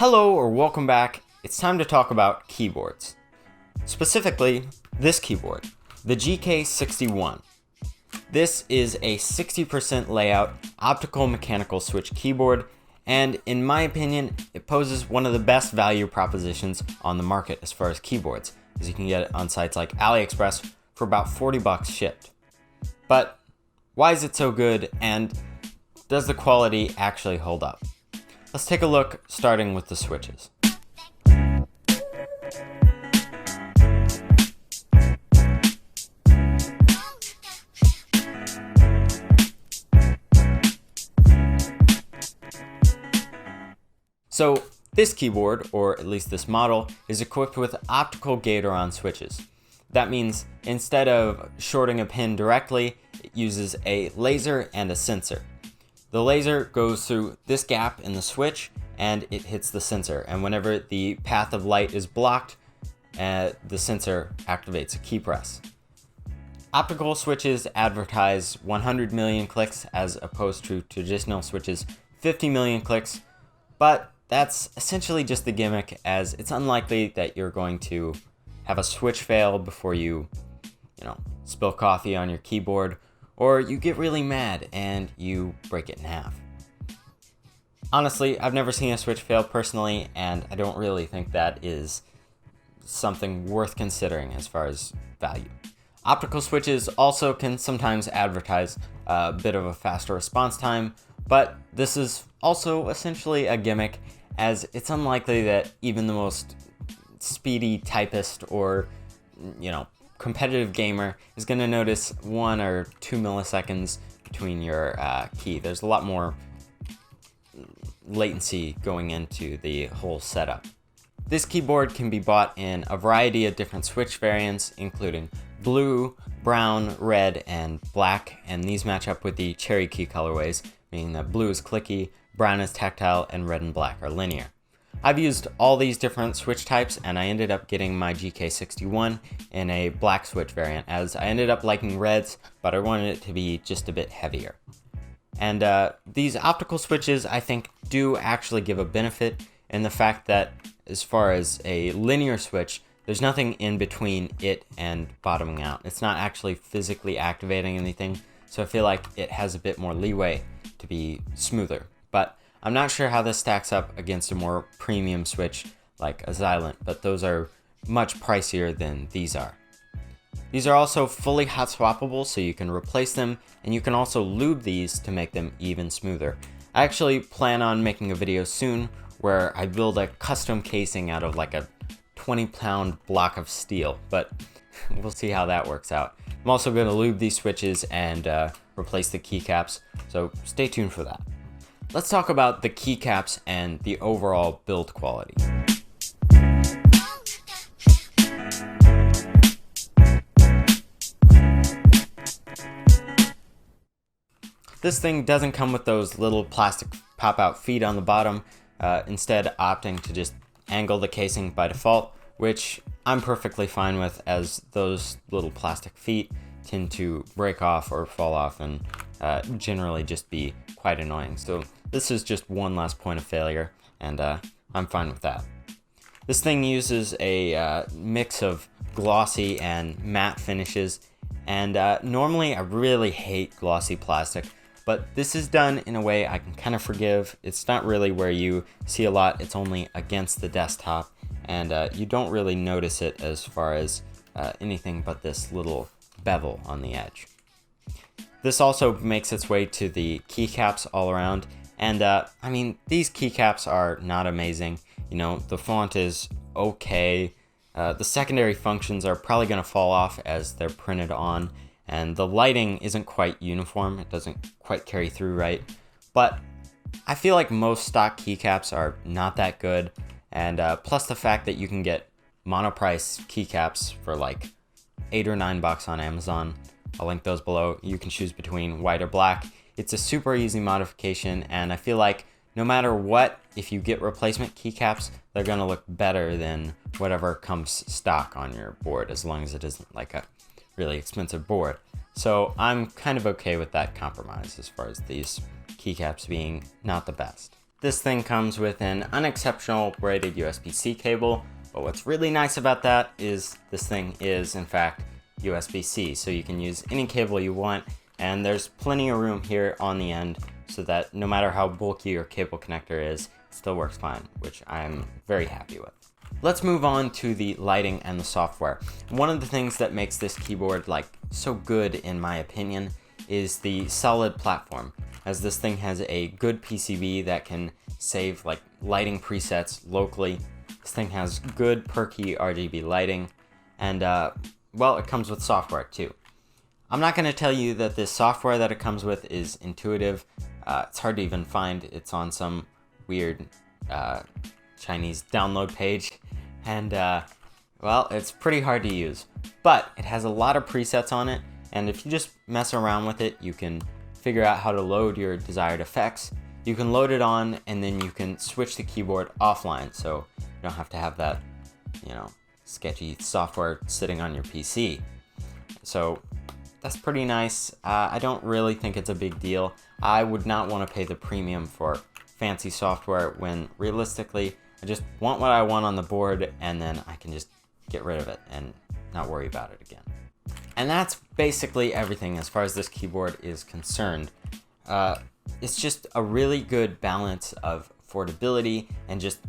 Hello or welcome back. It's time to talk about keyboards. Specifically, this keyboard, the GK61. This is a 60% layout optical mechanical switch keyboard, and in my opinion, it poses one of the best value propositions on the market as far as keyboards, as you can get it on sites like AliExpress for about 40 bucks shipped. But why is it so good, and does the quality actually hold up? Let's take a look, starting with the switches. So this keyboard, or at least this model, is equipped with optical gate-around switches. That means instead of shorting a pin directly, it uses a laser and a sensor. The laser goes through this gap in the switch and it hits the sensor. And whenever the path of light is blocked, the sensor activates a key press. Optical switches advertise 100 million clicks as opposed to traditional switches 50 million clicks, but that's essentially just the gimmick, as it's unlikely that you're going to have a switch fail before you spill coffee on your keyboard, or you get really mad and you break it in half. Honestly, I've never seen a switch fail personally, and I don't really think that is something worth considering as far as value. Optical switches also can sometimes advertise a bit of a faster response time, but this is also essentially a gimmick, as it's unlikely that even the most speedy typist or competitive gamer is going to notice 1 or 2 milliseconds between your key. There's a lot more latency going into the whole setup. This keyboard can be bought in a variety of different switch variants, including blue, brown, red, and black, and these match up with the cherry key colorways, meaning that blue is clicky, brown is tactile, and red and black are linear. I've used all these different switch types, and I ended up getting my GK61 in a black switch variant, as I ended up liking reds, but I wanted it to be just a bit heavier. And these optical switches, I think, do actually give a benefit in the fact that as far as a linear switch, there's nothing in between it and bottoming out. It's not actually physically activating anything, so I feel like it has a bit more leeway to be smoother. But I'm not sure how this stacks up against a more premium switch like a Xylent, but those are much pricier than these are. These are also fully hot swappable, so you can replace them, and you can also lube these to make them even smoother. I actually plan on making a video soon where I build a custom casing out of like a 20-pound block of steel, but we'll see how that works out. I'm also going to lube these switches and replace the keycaps, so stay tuned for that. Let's talk about the keycaps and the overall build quality. This thing doesn't come with those little plastic pop-out feet on the bottom, instead opting to just angle the casing by default, which I'm perfectly fine with, as those little plastic feet tend to break off or fall off and generally just be quite annoying. So this is just one last point of failure, and I'm fine with that. This thing uses a mix of glossy and matte finishes, and normally I really hate glossy plastic, but this is done in a way I can kind of forgive. It's not really where you see a lot, it's only against the desktop, and you don't really notice it as far as anything but this little bevel on the edge. This also makes its way to the keycaps all around, and these keycaps are not amazing. The font is okay. The secondary functions are probably going to fall off as they're printed on, and the lighting isn't quite uniform. It doesn't quite carry through right, but I feel like most stock keycaps are not that good, and plus the fact that you can get monoprice keycaps for like $8 or $9 on Amazon. I'll link those below. You can choose between white or black. It's a super easy modification, and I feel like no matter what, if you get replacement keycaps, they're going to look better than whatever comes stock on your board, as long as it isn't like a really expensive board. So I'm kind of okay with that compromise as far as these keycaps being not the best. this thing comes with an unexceptional braided USB-C cable, but what's really nice about that is this thing is, in fact, USB-C, so you can use any cable you want, and there's plenty of room here on the end so that no matter how bulky your cable connector is, it still works fine, which I'm very happy with. Let's move on to the lighting and the software. One of the things that makes this keyboard so good in my opinion is the solid platform, as this thing has a good PCB that can save lighting presets locally. This thing has good perky RGB lighting, and well, it comes with software too. I'm not going to tell you that this software that it comes with is intuitive. It's hard to even find. It's on some weird Chinese download page, and well, it's pretty hard to use, but it has a lot of presets on it, and if you just mess around with it, you can figure out how to load your desired effects. You can load it on, and then you can switch the keyboard offline, so you don't have to have that, sketchy software sitting on your PC. So that's pretty nice. I don't really think it's a big deal. I would not want to pay the premium for fancy software when realistically, I just want what I want on the board, and then I can just get rid of it and not worry about it again. And that's basically everything as far as this keyboard is concerned. It's just a really good balance of affordability and just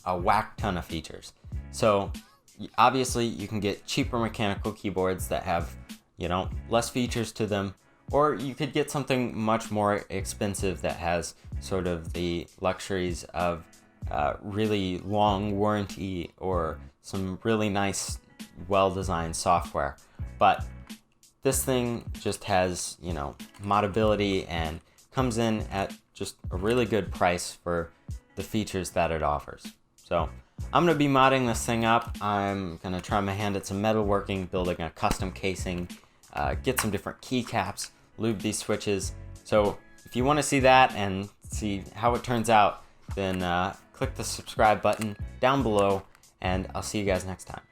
a whack ton of features. So obviously you can get cheaper mechanical keyboards that have, less features to them, or you could get something much more expensive that has sort of the luxuries of really long warranty or some really nice, well-designed software. But this thing just has, modability and comes in at just a really good price for the features that it offers. So I'm going to be modding this thing up. I'm going to try my hand at some metalworking, building a custom casing, get some different keycaps, lube these switches. So if you want to see that and see how it turns out, then click the subscribe button down below, and I'll see you guys next time.